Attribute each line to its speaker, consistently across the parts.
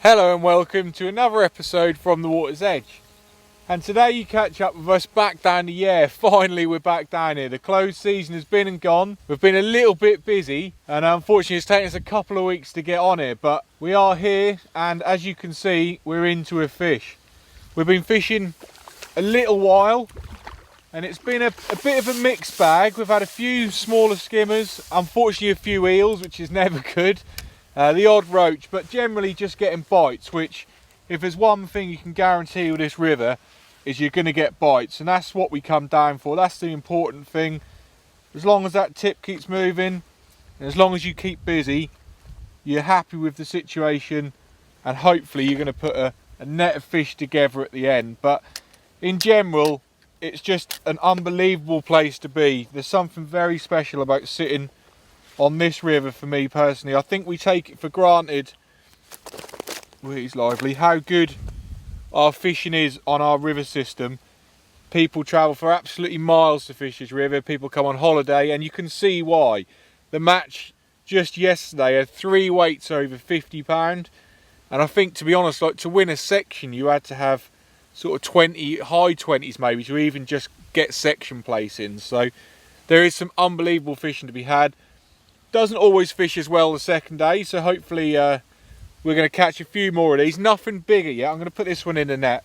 Speaker 1: Hello and welcome to another episode from the water's edge. And today you catch up with us back down the Yare. Finally we're back down here. The closed season has been and gone. We've been a little bit busy and unfortunately it's taken us a couple of weeks to get on here, but we are here and as you can see we're into a fish. We've been fishing a little while and it's been a bit of a mixed bag. We've had a few smaller skimmers, unfortunately a few eels, which is never good. The odd roach, but generally just getting bites, which if there's one thing you can guarantee with this river is you're going to get bites, and that's what we come down for. That's the important thing. As long as that tip keeps moving and as long as you keep busy, you're happy with the situation and hopefully you're going to put a net of fish together at the end. But in general it's just an unbelievable place to be. There's something very special about sitting on this river for me personally. I think we take it for granted, he's lively, how good our fishing is on our river system. People travel for absolutely miles to fish this river, people come on holiday, and you can see why. The match just yesterday had 3 weights over £50, and I think, to be honest, like to win a section you had to have sort of 20, high 20s maybe, to even just get section place in. So there is some unbelievable fishing to be had. Doesn't always fish as well the second day, so hopefully we're going to catch a few more of these. Nothing bigger yet. I'm going to put this one in the net,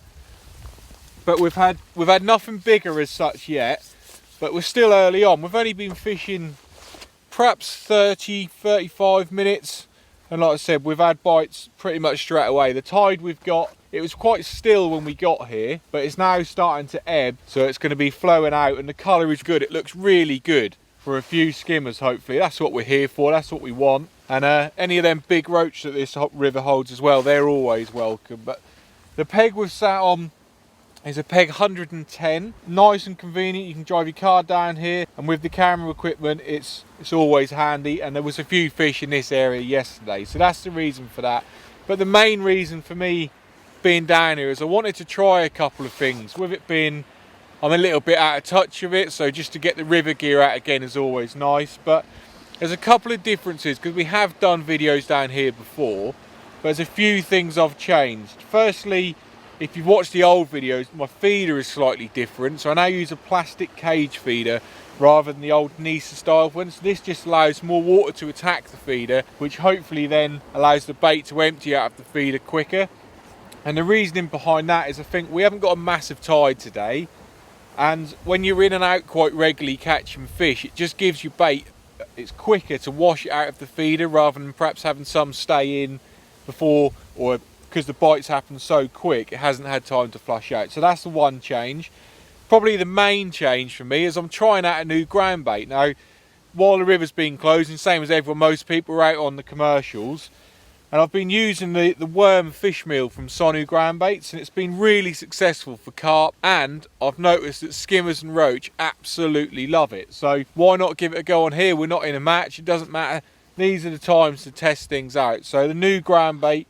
Speaker 1: but we've had nothing bigger as such yet, but we're still early on. We've only been fishing perhaps 30-35 minutes, and like I said, we've had bites pretty much straight away. The tide we've got, it was quite still when we got here, but it's now starting to ebb, so it's going to be flowing out, and the colour is good. It looks really good for a few skimmers. Hopefully that's what we're here for, that's what we want. And any of them big roach that this river holds as well, they're always welcome. But the peg we've sat on is a peg 110, nice and convenient. You can drive your car down here, and with the camera equipment it's always handy. And there was a few fish in this area yesterday, so that's the reason for that. But the main reason for me being down here is I wanted to try a couple of things. With it being, I'm a little bit out of touch with it, so just to get the river gear out again is always nice. But there's a couple of differences, because we have done videos down here before, but there's a few things I've changed. Firstly, if you've watched the old videos, my feeder is slightly different, so I now use a plastic cage feeder rather than the old Nisa style one. So this just allows more water to attack the feeder, which hopefully then allows the bait to empty out of the feeder quicker. And the reasoning behind that is I think we haven't got a massive tide today, and when you're in and out quite regularly catching fish, it just gives you bait. It's quicker to wash it out of the feeder rather than perhaps having some stay in before, or because the bites happen so quick it hasn't had time to flush out. So that's the one change. Probably the main change for me is I'm trying out a new ground bait. Now, while the river's been closed, and same as everyone, most people are out on the commercials, and I've been using the worm fish meal from Sonu ground baits, and it's been really successful for carp, and I've noticed that skimmers and roach absolutely love it. So why not give it a go on here? We're not in a match, it doesn't matter. These are the times to test things out. So the new ground bait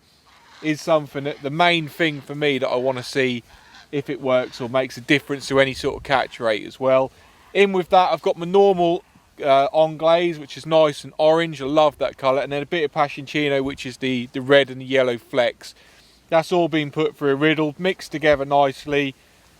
Speaker 1: is something that, the main thing for me that I want to see if it works or makes a difference to any sort of catch rate as well. In with that, I've got my normal on glaze, which is nice and orange. I love that colour, and then a bit of passioncino, which is the red and the yellow flecks. That's all been put through a riddle, mixed together nicely,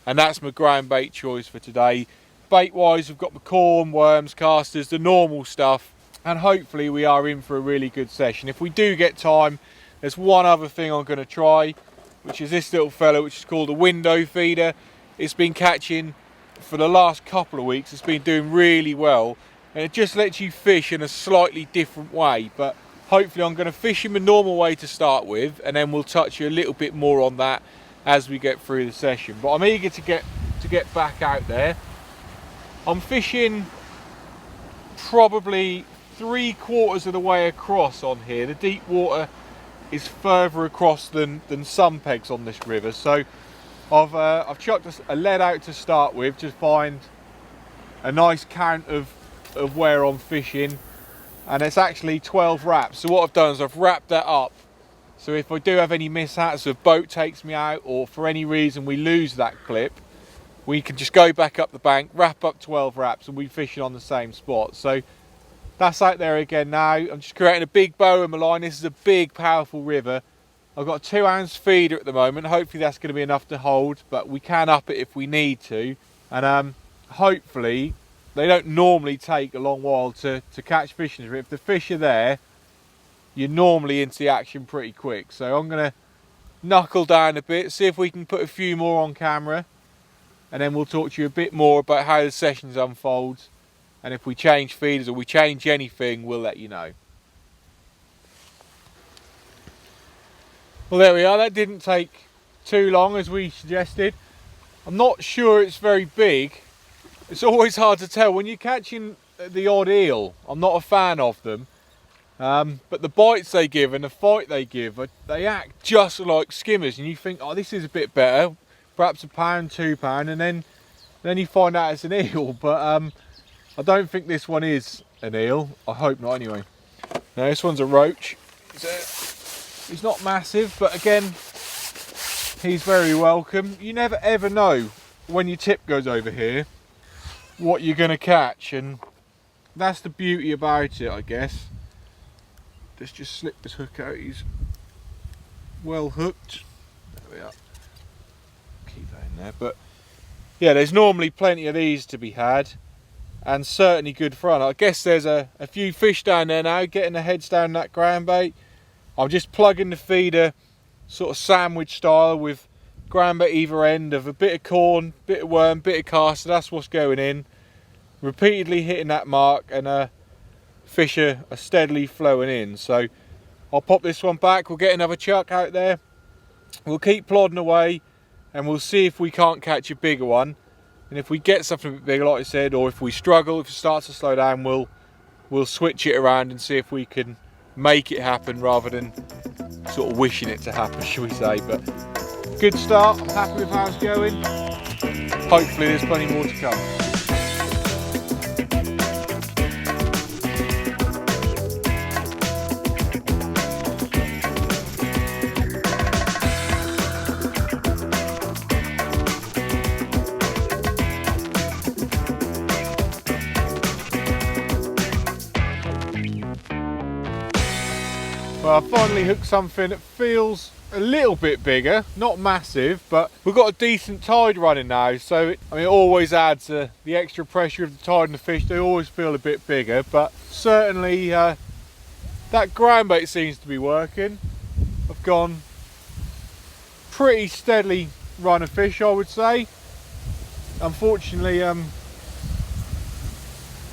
Speaker 1: and that's my ground bait choice for today. Bait wise, we've got the corn, worms, casters, the normal stuff, and hopefully we are in for a really good session. If we do get time, there's one other thing I'm going to try, which is this little fella, which is called a window feeder. It's been catching for the last couple of weeks, it's been doing really well, and it just lets you fish in a slightly different way. But hopefully I'm going to fish in the normal way to start with, and then we'll touch you a little bit more on that as we get through the session. But I'm eager to get back out there. I'm fishing probably 3/4 of the way across on here. The deep water is further across than some pegs on this river, so I've chucked a lead out to start with to find a nice count of where I'm fishing, and it's actually 12 wraps. So what I've done is I've wrapped that up, so if I do have any mishaps, if a boat takes me out or for any reason we lose that clip, we can just go back up the bank, wrap up 12 wraps, and we're fishing on the same spot. So that's out there again now. I'm just creating a big bow in my line. This is a big, powerful river, I've got a 2 ounce feeder at the moment. Hopefully that's going to be enough to hold, but we can up it if we need to. And hopefully they don't normally take a long while to catch fish. If the fish are there, you're normally into the action pretty quick. So I'm going to knuckle down a bit, see if we can put a few more on camera, and then we'll talk to you a bit more about how the sessions unfold. And if we change feeders or we change anything, we'll let you know. Well, there we are. That didn't take too long as we suggested. I'm not sure it's very big. It's always hard to tell when you're catching the odd eel. I'm not a fan of them, but the bites they give and the fight they give, they act just like skimmers, and you think, oh, this is a bit better, perhaps £1, £2, and then you find out it's an eel. But I don't think this one is an eel. I hope not anyway. Now this one's a roach. He's not massive, but again, he's very welcome. You never ever know when your tip goes over here what you're going to catch, and that's the beauty about it, I guess. Let's just slip this hook out. He's well hooked. There we are. Keep that in there. But yeah, there's normally plenty of these to be had, and certainly good fun. I guess there's a few fish down there now, getting their heads down that ground bait. I'm just plugging the feeder sort of sandwich style with ground bait either end of a bit of corn, bit of worm, bit of cast. So that's what's going in. Repeatedly hitting that mark, and fish are steadily flowing in. So I'll pop this one back. We'll get another chuck out there. We'll keep plodding away, and we'll see if we can't catch a bigger one. And if we get something a bit bigger, like I said, or if we struggle, if it starts to slow down, we'll switch it around and see if we can make it happen rather than sort of wishing it to happen, shall we say. But good start. I'm happy with how it's going. Hopefully there's plenty more to come. Well, I finally hooked something that feels a little bit bigger, not massive, but we've got a decent tide running now, so it always adds the extra pressure of the tide and the fish. They always feel a bit bigger, but certainly that ground bait seems to be working. I've gone pretty steadily run of fish, I would say. Unfortunately,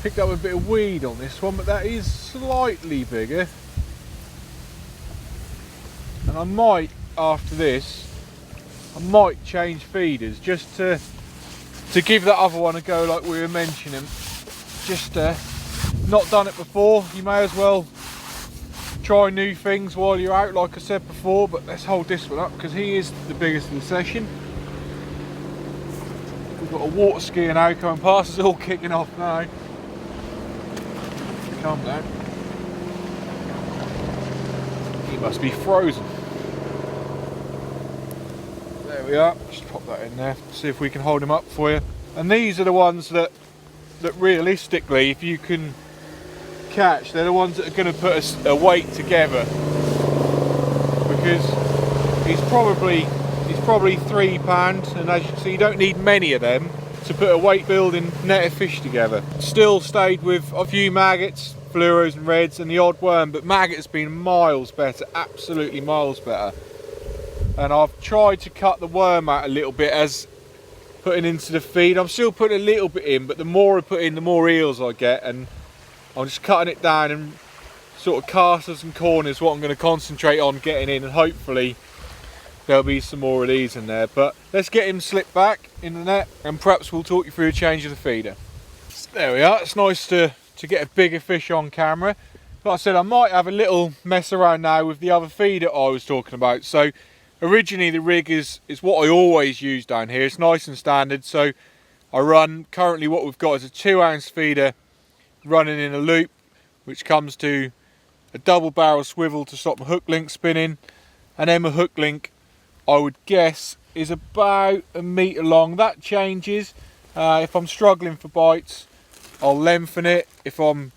Speaker 1: picked up a bit of weed on this one, but that is slightly bigger. And I might, after this, I might change feeders just to give that other one a go, like we were mentioning. Just not done it before. You may as well try new things while you're out, like I said before. But let's hold this one up because he is the biggest of the session. We've got a water skier now coming past. It's all kicking off now. Calm down. He must be frozen. There we are. Just pop that in there. See if we can hold him up for you. And these are the ones that realistically, if you can catch, they're the ones that are going to put a weight together. Because he's probably £3, and as you can see, you don't need many of them to put a weight building net of fish together. Still stayed with a few maggots, fluoros and reds, and the odd worm, but maggot's been miles better, absolutely miles better. And I've tried to cut the worm out a little bit as putting into the feed. I'm still putting a little bit in, but the more I put in, the more eels I get, and I'm just cutting it down, and sort of casters and corners what I'm going to concentrate on getting in, and hopefully there'll be some more of these in there. But let's get him slipped back in the net, and perhaps we'll talk you through a change of the feeder. There we are. It's nice to get a bigger fish on camera. Like I said, I might have a little mess around now with the other feeder I was talking about. So originally the rig is what I always use down here. It's nice and standard. So I run, currently what we've got is a 2 ounce feeder running in a loop, which comes to a double barrel swivel to stop my hook link spinning. And then my hook link, I would guess, is about a metre long. That changes. If I'm struggling for bites, I'll lengthen it. If I'm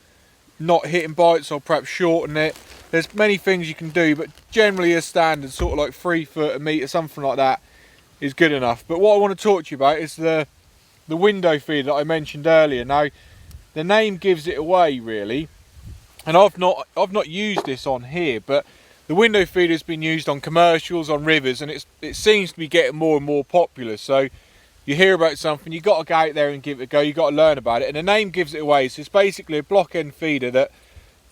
Speaker 1: not hitting bites, I'll perhaps shorten it. There's many things you can do, but generally a standard sort of like 3 foot, a metre, something like that is good enough. But what I want to talk to you about is the window feeder that I mentioned earlier. Now, the name gives it away really, and I've not used this on here, but the window feeder has been used on commercials, on rivers, and it seems to be getting more and more popular. So you hear about something, you've got to go out there and give it a go, you've got to learn about it, and the name gives it away. So it's basically a block end feeder that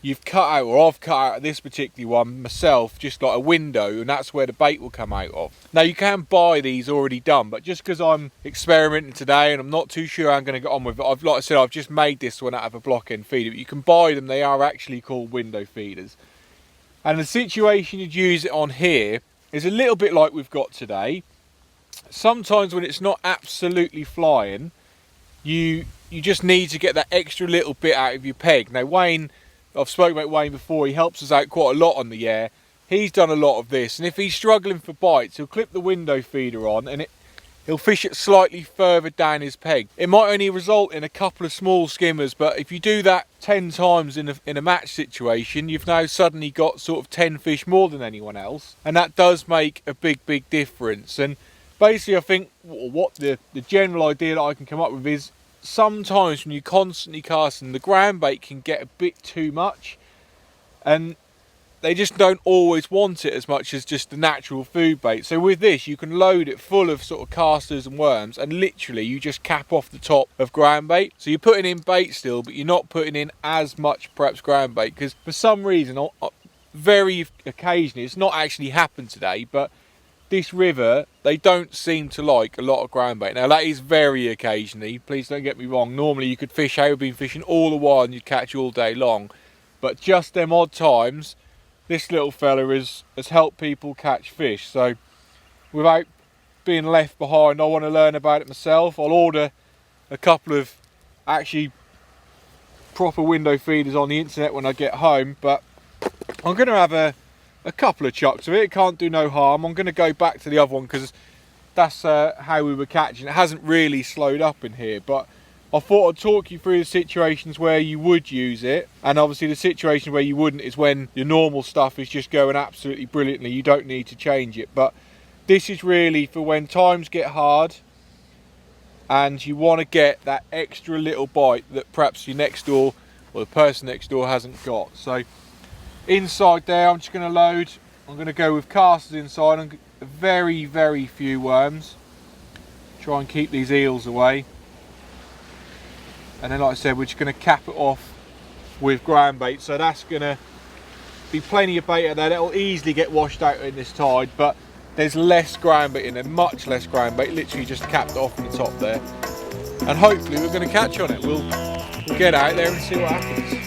Speaker 1: you've cut out, or I've cut out this particular one myself, just like a window, and that's where the bait will come out of. Now you can buy these already done, but just because I'm experimenting today and I'm not too sure how I'm going to get on with it, like I said, I've just made this one out of a block end feeder. But you can buy them, they are actually called window feeders. And the situation you'd use it on here is a little bit like we've got today. Sometimes when it's not absolutely flying, you just need to get that extra little bit out of your peg. Now Wayne, I've spoken about Wayne before, he helps us out quite a lot on the Yare. He's done a lot of this, and if he's struggling for bites, he'll clip the window feeder on and he'll fish it slightly further down his peg. It might only result in a couple of small skimmers, but if you do that 10 times in a match situation, you've now suddenly got sort of 10 fish more than anyone else, and that does make a big difference. And basically I think what the general idea that I can come up with is, sometimes when you're constantly casting, the ground bait can get a bit too much, and they just don't always want it as much as just the natural food bait. So with this, you can load it full of sort of casters and worms, and literally you just cap off the top of ground bait. So you're putting in bait still, but you're not putting in as much perhaps ground bait, because for some reason, very occasionally, it's not actually happened today, but this river, they don't seem to like a lot of ground bait. Now that is very occasionally, please don't get me wrong. Normally you could fish how you've been fishing all the while and you'd catch all day long. But just them odd times, this little fella has helped people catch fish. So without being left behind, I want to learn about it myself. I'll order a couple of actually proper window feeders on the internet when I get home. But I'm going to have a couple of chucks of it. It can't do no harm. I'm going to go back to the other one because that's how we were catching. It hasn't really slowed up in here, but I thought I'd talk you through the situations where you would use it, and obviously the situation where you wouldn't is when your normal stuff is just going absolutely brilliantly. You don't need to change it, but this is really for when times get hard and you want to get that extra little bite that perhaps your next door or the person next door hasn't got. So inside there, I'm just going to load. I'm going to go with casters inside and very few worms. Try and keep these eels away. And then, like I said, we're just going to cap it off with ground bait. So that's going to be plenty of bait out there. That'll easily get washed out in this tide, but there's less ground bait in there, much less ground bait. Literally just capped off on the top there. And hopefully we're going to catch on it. We'll get out there and see what happens.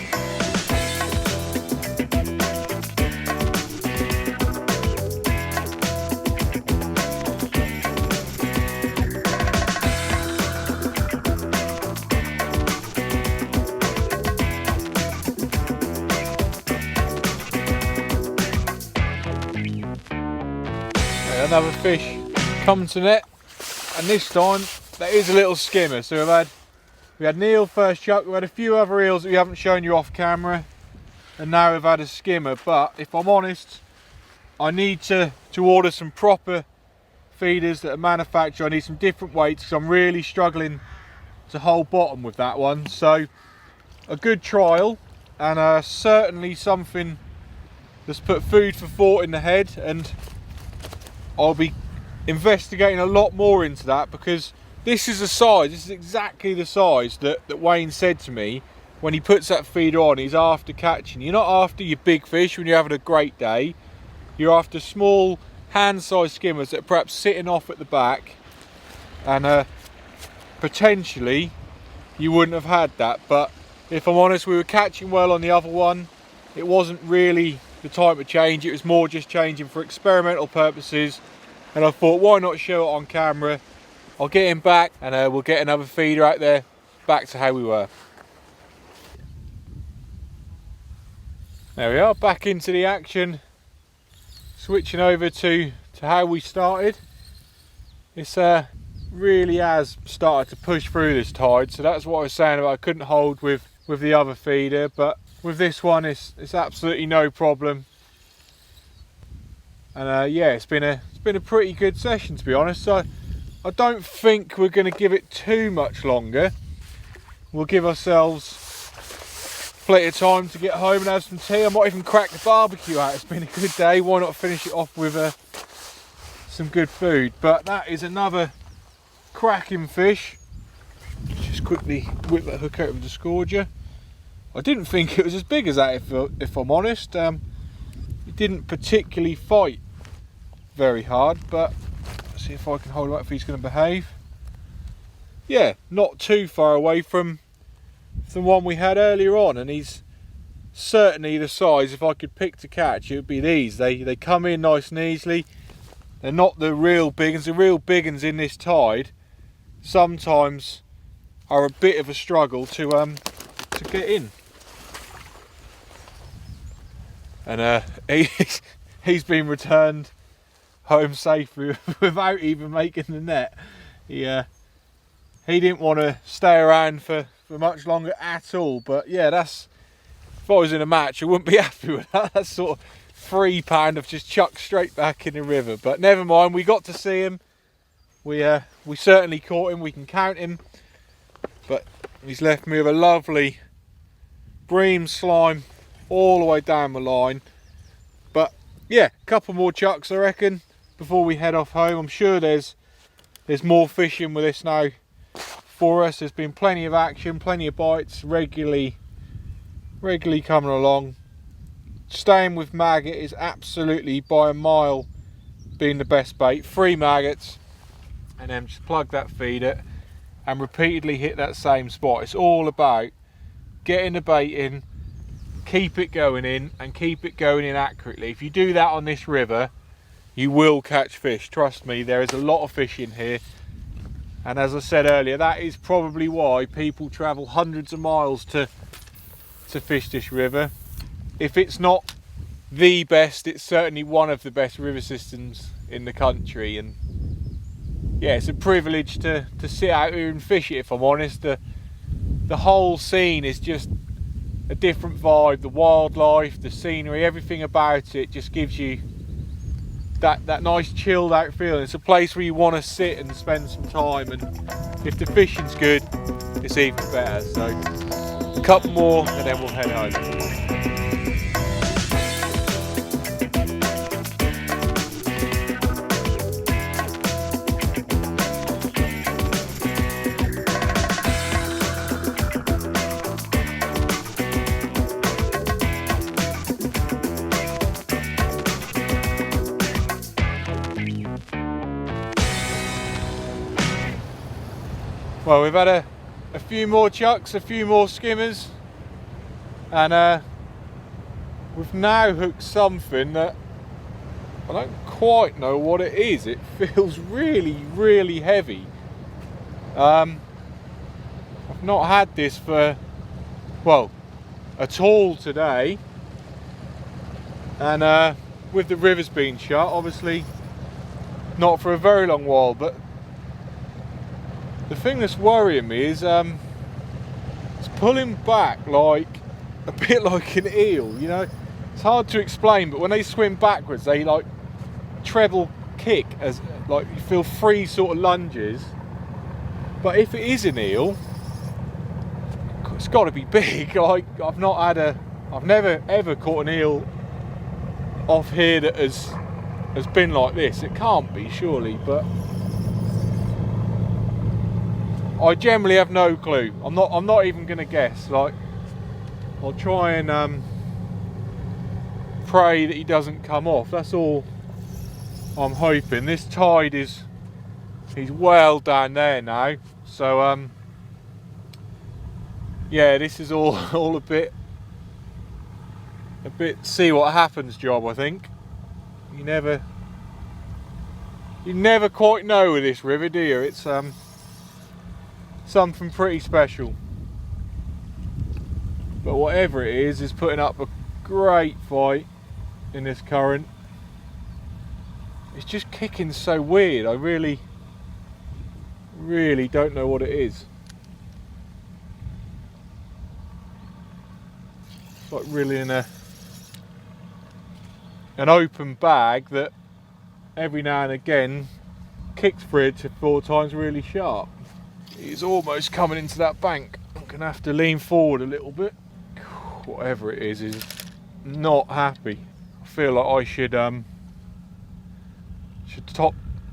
Speaker 1: Another fish come to net, and this time that is a little skimmer. So we had an eel first chuck, we had a few other eels that we haven't shown you off camera, and now we've had a skimmer. But if I'm honest, I need to order some proper feeders that are manufactured. I need some different weights because I'm really struggling to hold bottom with that one. So a good trial, and certainly something that's put food for thought in the head, and I'll be investigating a lot more into that, because this is exactly the size that Wayne said to me when he puts that feeder on. He's after catching. You're not after your big fish when you're having a great day. You're after small hand-sized skimmers that are perhaps sitting off at the back, and potentially you wouldn't have had that. But if I'm honest, we were catching well on the other one. It wasn't really the time to change. It was more just changing for experimental purposes, and I thought, why not show it on camera? I'll get him back, and we'll get another feeder out there back to how we were. There we are, back into the action, switching over to how we started. It's really has started to push through this tide, so that's what I was saying about I couldn't hold with the other feeder. But with this one it's absolutely no problem. And yeah, it's been a pretty good session, to be honest. So I don't think we're going to give it too much longer. We'll give ourselves plenty of time to get home and have some tea. I might even crack the barbecue out. It's been a good day. Why not finish it off with some good food? But that is another cracking fish. Just quickly whip that hook out with the scourger. I didn't think it was as big as that, if I'm honest. It didn't particularly fight very hard, but let's see if I can hold it up if he's going to behave. Yeah, not too far away from the one we had earlier on, and he's certainly the size. If I could pick to catch, it would be these. They come in nice and easily. They're not the real big ones. The real big ones in this tide sometimes are a bit of a struggle to get in. And he's been returned home safely without even making the net. He didn't want to stay around for much longer at all. But yeah, that's, if I was in a match, I wouldn't be happy with that. That's sort of £3 I've just chucked straight back in the river. But never mind, we got to see him. We certainly caught him. We can count him. But he's left me with a lovely bream slime all the way down the line. But yeah, a couple more chucks I reckon before we head off home. I'm sure there's more fishing with this now for us. There's been plenty of action, plenty of bites, regularly coming along. Staying with maggot is absolutely by a mile being the best bait. 3 maggots and then just plug that feeder and repeatedly hit that same spot. It's all about getting the bait in, keep it going in, and keep it going in accurately. If you do that on this river, you will catch fish. Trust me, there is a lot of fish in here. And as I said earlier, that is probably why people travel hundreds of miles to fish this river. If it's not the best, it's certainly one of the best river systems in the country. And yeah, it's a privilege to sit out here and fish it, if I'm honest. The whole scene is just a different vibe. The wildlife, the scenery, everything about it just gives you that nice chilled out feeling. It's a place where you want to sit and spend some time, and if the fishing's good, it's even better. So a couple more and then we'll head home. Well, we've had a few more chucks, a few more skimmers, and we've now hooked something that I don't quite know what it is. It feels really heavy. I've not had this for, well, at all today, and with the rivers being shut, obviously not for a very long while. But the thing that's worrying me is it's pulling back like a bit like an eel, you know. It's hard to explain, but when they swim backwards, they like treble kick, as like you feel 3 sort of lunges. But if it is an eel, it's got to be big. Like I've never ever caught an eel off here that has been like this. It can't be, surely, but I generally have no clue. I'm not even gonna guess. Like, I'll try and pray that he doesn't come off. That's all I'm hoping. This tide he's well down there now. So yeah, this is all a bit see what happens job, I think. You never quite know with this river, do you? It's something pretty special. But whatever it is putting up a great fight in this current. It's just kicking so weird. I really don't know what it is. like reeling an open bag that every now and again kicks 3 to 4 times really sharp. He's almost coming into that bank. I'm gonna have to lean forward a little bit. Whatever it is not happy. I feel like I should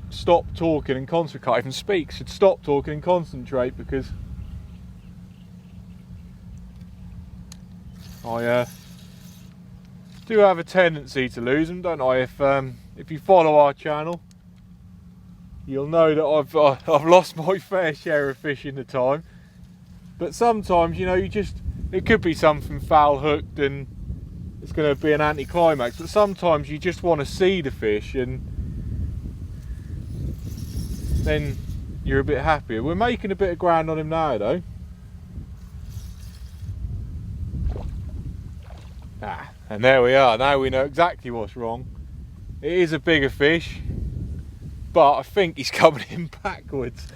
Speaker 1: stop talking and concentrate. Can't even speak. Should stop talking and concentrate, because I do have a tendency to lose them, don't I? If you follow our channel, you'll know that I've lost my fair share of fish in the time. But sometimes, you know, it could be something foul hooked and it's going to be an anticlimax. But sometimes you just want to see the fish, and then you're a bit happier. We're making a bit of ground on him now, though. And there we are. Now we know exactly what's wrong. It is a bigger fish, but I think he's coming in backwards,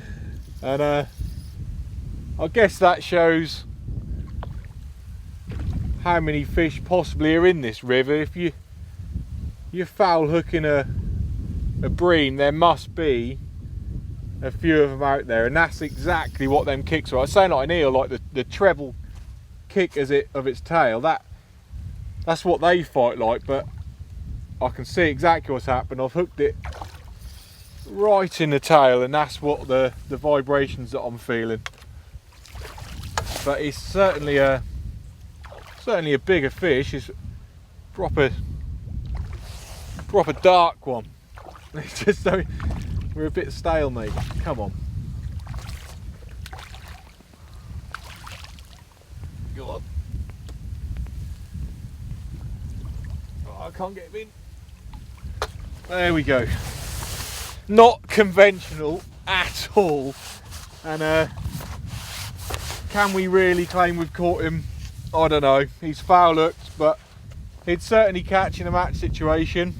Speaker 1: and I guess that shows how many fish possibly are in this river. If you're foul hooking a bream, there must be a few of them out there, and that's exactly what them kicks are. I was saying like an eel, like the treble kick of its tail, that's what they fight like, but I can see exactly what's happened. I've hooked it right in the tail, and that's what the vibrations that I'm feeling. But it's certainly a bigger fish. It's proper dark one. It's just so we're a bit stale, mate. Come on. Go on. Oh, I can't get him in. There we go. Not conventional at all. And can we really claim we've caught him? I don't know. He's foul hooked, but he'd certainly catch in a match situation.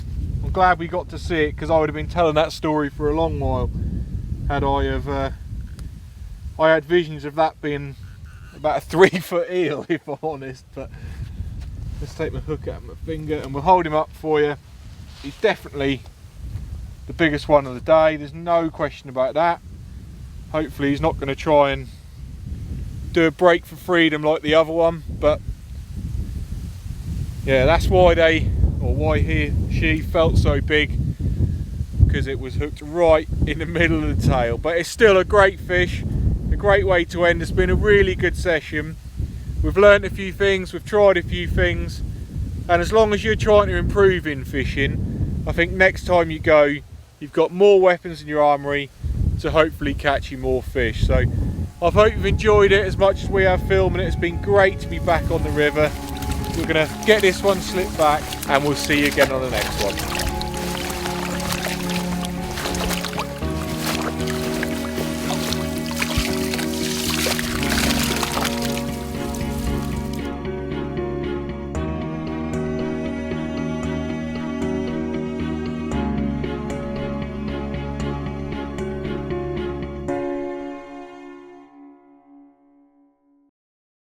Speaker 1: I'm glad we got to see it, because I would have been telling that story for a long while had I had visions of that being about a 3-foot eel, if I'm honest. But let's take my hook out of my finger and we'll hold him up for you. He's definitely the biggest one of the day, there's no question about that. Hopefully he's not going to try and do a break for freedom like the other one, but yeah, that's why she felt so big, because it was hooked right in the middle of the tail. But it's still a great fish, a great way to end. It's been a really good session. We've learned a few things, we've tried a few things, and as long as you're trying to improve in fishing, I think next time you go, you've got more weapons in your armoury to hopefully catch you more fish. So I hope you've enjoyed it as much as we have filming it. It's been great to be back on the river. We're going to get this one slipped back, and we'll see you again on the next one.